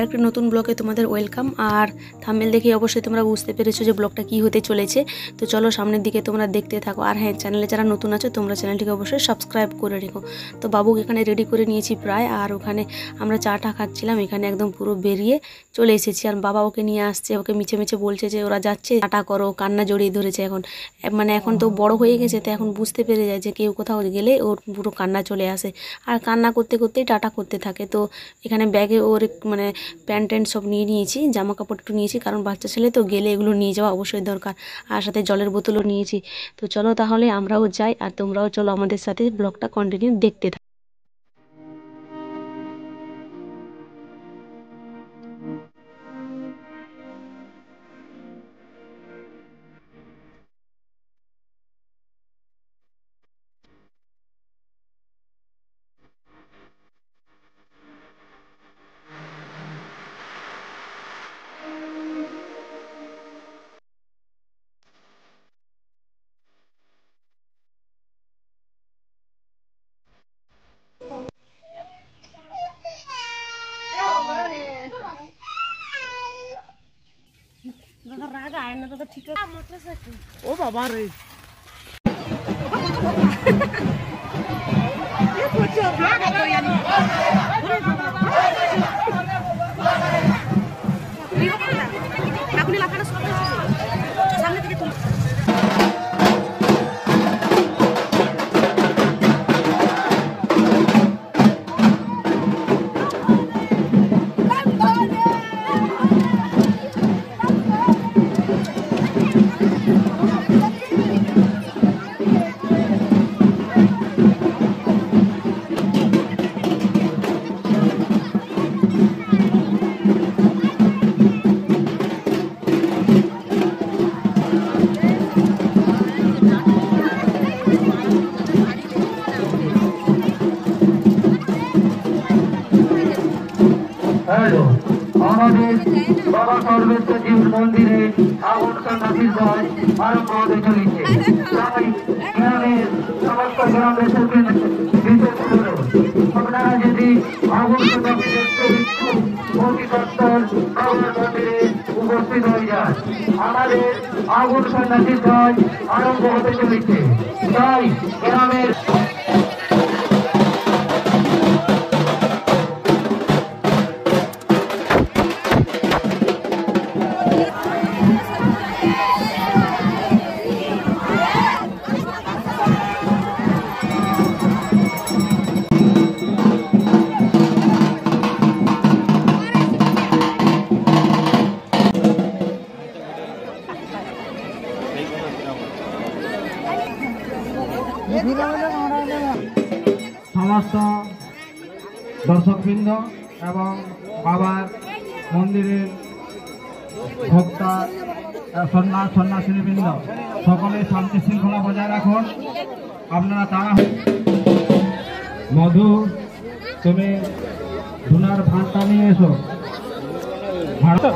আরেকটা নতুন ব্লগে তোমাদের ওয়েলকাম। আর থাম্বনেল দেখে অবশ্যই তোমরা বুঝতে পেরেছো যে ব্লগটা কি হতে চলেছে। তো চলো সামনের দিকে তোমরা দেখতে থাকো। আর হ্যাঁ, চ্যানেলে যারা নতুন আছো তোমরা চ্যানেলটিকে অবশ্যই সাবস্ক্রাইব করে রেখো। তো বাবুকে এখানে রেডি করে নিয়েছি প্রায়, আর ওখানে আমরা চাটা খাচ্ছিলাম। এখানে একদম পুরো বেরিয়ে চলে এসেছি, আর বাবা ওকে নিয়ে আসছে, ওকে মিছে মিছে বলছে যে ওরা যাচ্ছে, টাটা করো। কান্না জড়িয়ে ধরেছে এখন, মানে এখন তো বড় হয়ে গেছে, তো এখন বুঝতে পেরে যায় যে কেউ কোথাও গেলে ওর পুরো কান্না চলে আসে, আর কান্না করতে করতেই টাটা করতে থাকে। তো এখানে ব্যাগে ওর মানে প্যান্ট ট্যান্ট সব নিয়ে নিয়েছি, জামা কাপড় একটু নিয়েছি, কারণ বাচ্চা ছেলে তো গেলে এগুলো নিয়ে যাওয়া অবশ্যই দরকার, আর সাথে জলের বোতলও নিয়েছি। তো চলো তাহলে আমরাও যাই, আর তোমরাও চলো আমাদের সাথে ব্লগটা কন্টিনিউ দেখতে থাকো। ও বাবা রে আমাদের বাবা সর্বেশ্বরজির মন্দিরে আগুন সন্ন্যাসীর কাজ আরম্ভ হতে চলেছে। তাই গ্রামের সমস্ত গ্রামবাসীকে বিশেষ করে আপনারা যদি আগুন সন্ন্যাসী দেখতে ইচ্ছুক অতি তৎপর বাবার মন্দিরে উপস্থিত হয়ে যান। আমাদের আগুন সন্ন্যাসীর কাজ আরম্ভ হতে চলেছে, তাই গ্রামের সমস্ত দর্শকবৃন্দ এবং বাবার মন্দিরের ভক্তা সন্ন্যাসিনীবৃন্দ সকলে শান্তি শৃঙ্খলা বজায় রাখুন। আপনারা তারা মধু, তুমি ধুনার ভাতটা নিয়ে এসো। ভালো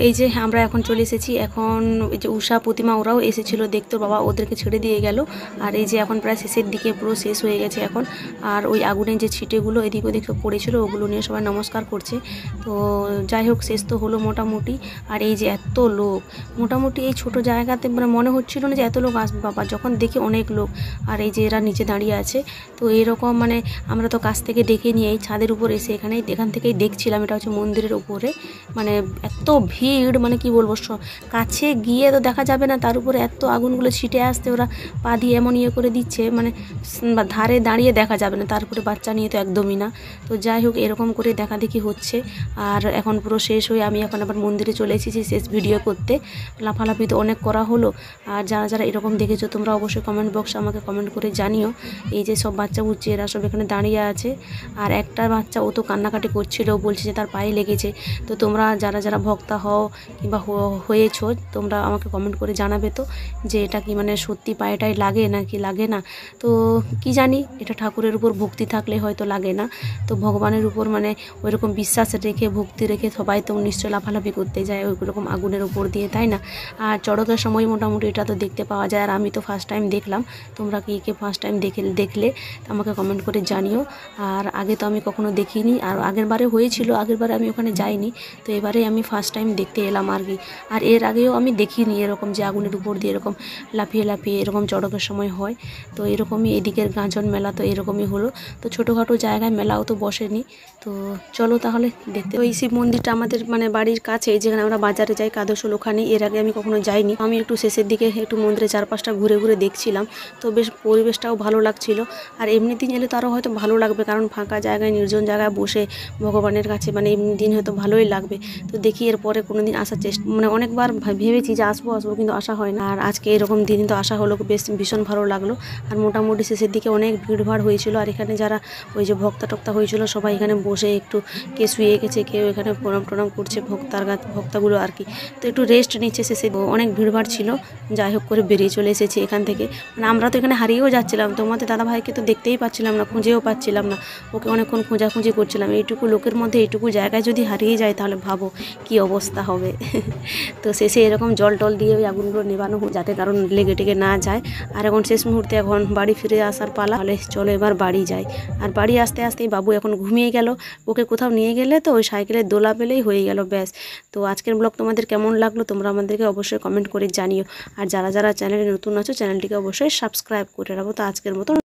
এই যে আমরা এখন চলে এসেছি, এখন এই যে উষা প্রতিমা ওরাও এসেছিলো দেখতে, বাবা ওদেরকে ছেড়ে দিয়ে গেল। আর এই যে এখন প্রায় শেষের দিকে, পুরো শেষ হয়ে গেছে এখন। আর ওই আগুনের যে ছিটেগুলো এদিক ওদিক সব পড়েছিল, ওগুলো নিয়ে সবাই নমস্কার করছে। তো যাই হোক, শেষ তো হলো মোটামুটি। আর এই যে এত লোক, মোটামুটি এই ছোট জায়গাতে মানে মনে হচ্ছিল না যে এত লোক আসবে, বাবা যখন দেখি অনেক লোক। আর এই যে এরা নিচে দাঁড়িয়ে আছে, তো এরকম মানে আমরা তো কাছ থেকে দেখে নিয়ে এই ছাদের উপর এসে এখান থেকেই দেখছিলাম। এটা হচ্ছে মন্দিরের উপরে, মানে এত ভিড়, মানে কি বলবো, কাছে গিয়ে তো দেখা যাবে না, তার উপরে এত আগুনগুলো ছিটে আসতে ওরা পা দিয়ে এমন ইয়ে করে দিচ্ছে, মানে ধারে দাঁড়িয়ে দেখা যাবে না, তারপরে বাচ্চা নিয়ে তো একদমই না। তো যাই হোক, এরকম করে দেখা দেখি হচ্ছে। আর এখন পুরো শেষ হয়ে আমি এখন আবার মন্দিরে চলে এসেছি শেষ ভিডিও করতে। লাফালাফি তো অনেক করা হলো। আর যারা যারা এরকম দেখেছো তোমরা অবশ্যই কমেন্ট বক্সে আমাকে কমেন্ট করে জানিও। এই যে সব বাচ্চা বুচ্চি এরা সব এখানে দাঁড়িয়ে আছে। আর একটা বাচ্চা ও তো কান্নাকাটি করছিল, বলছে যে তার পায়ে লেগেছে। তো তোমরা যারা যারা ভক্তা হও কিংবা হয়েছো, তোমরা আমাকে কমেন্ট করে জানাবে তো যে এটা কি মানে সত্যি পায়েটাই লাগে নাকি লাগে না। তো কি জানি, এটা ঠাকুরের উপর ভক্তি থাকলে হয়তো লাগে না। তো ভগবানের উপর মানে ওইরকম বিশ্বাস রেখে ভক্তি রেখে সবাই তো নিশ্চয়ই লাফালাফি করতে যায় ওই রকম আগুনের উপর দিয়ে, তাই না? আর চড়কের সময় মোটামুটি এটা তো দেখতে পাওয়া যায়। আর আমি তো ফার্স্ট টাইম দেখলাম, তোমরা কে ফার্স্ট টাইম দেখলে আমাকে কমেন্ট করে জানিও। আর আগে তো আমি কখনো দেখিনি, আর আগের বারে হয়েছিল, আগের বারে আমি ওখানে যাইনি, তো এবারে আমি ফার্স্ট টাইম দেখতে এলাম আর কি। আর এর আগেও আমি দেখিনি এরকম যে আগুনের উপর দিয়ে এরকম লাফিয়ে লাফিয়ে এরকম চড়কের সময় হয়। তো এরকমই এদিকের গাজন মেলা তো এরকমই হলো। তো ছোটোখাটো জায়গায় মেলাও তো বসেনি। তো চলো তাহলে দেখতে। ওই শিব মন্দিরটা আমাদের মানে বাড়ির কাছে, যেখানে আমরা বাজারে যাই কাদশোল, ওখানে এর আগে আমি কখনো যাইনি। আমি একটু শেষের দিকে একটু মন্দিরের চারপাশটা ঘুরে ঘুরে দেখছিলাম, তো বেশ পরিবেশটাও ভালো লাগছিল। আর এমনি দিন এলে তো আরও হয়তো ভালো লাগবে, কারণ ফাঁকা জায়গায় নির্জন জায়গায় বসে ভগবানের কাছে মানে এমনি দিন হয়তো ভালোই লাগবে। তো দেখি এরপরে কোনো দিন আসার চেষ্টা, মানে অনেকবার ভেবেছি যে আসবো কিন্তু আসা হয় না। আর আজকে এরকম দিন তো আসা হলো, বেশ ভীষণ ভালো লাগলো। আর মোটামুটি শেষের দিকে অনেক ভিড়ভাড় হয়েছিল। আর এখানে যারা ওই যে ভক্তা টক্তা হয়েছিল সবাই এখানে বসে একটু, কে শুয়ে গেছে, কেউ এখানে প্রণাম করছে ভক্তাগুলো আর কি। তো একটু রেস্ট নিচ্ছে শেষে, অনেক ভিড়ভাড় ছিল। যাই হোক করে বেরিয়ে চলে এসেছি এখান থেকে। মানে আমরা তো এখানে হারিয়েও যাচ্ছিলাম, তোমাদের দাদাভাইকে তো দেখতেই পাচ্ছিলাম না, খুঁজেও পাচ্ছিলাম না, ওকে অনেকক্ষণ খোঁজাখুঁজি করছিলাম। এইটুকু লোকের মধ্যে এইটুকু জায়গায় যদি হারিয়ে যায় তাহলে ভাবো কি অবস্থা হবে। তো শেষে এরকম জল টল দিয়ে ওই আগুনগুলো নেবানো যাতে কারণ লেগে টেগে না যায়। আর এখন শেষ মুহূর্তে এখন বাড়ি ফিরে আসার পালা, তাহলে চলো এবার বাড়ি যাই। আর বাড়ি আসতে আসতেই বাবু এখন ঘুমিয়ে গেল, ওকে কোথাও নিয়ে গেলে তো ওই সাইকেলের দোলা পেলেই হয়ে গেল ব্যাস। তো আজকের ব্লগ তোমাদের কেমন লাগলো তোমরা আমাদেরকে অবশ্যই কমেন্ট করে জানিও। আর যারা যারা চ্যানেলে নতুন আছো চ্যানেলটিকে অবশ্যই সাবস্ক্রাইব করে রাখো। তো আজকের মতো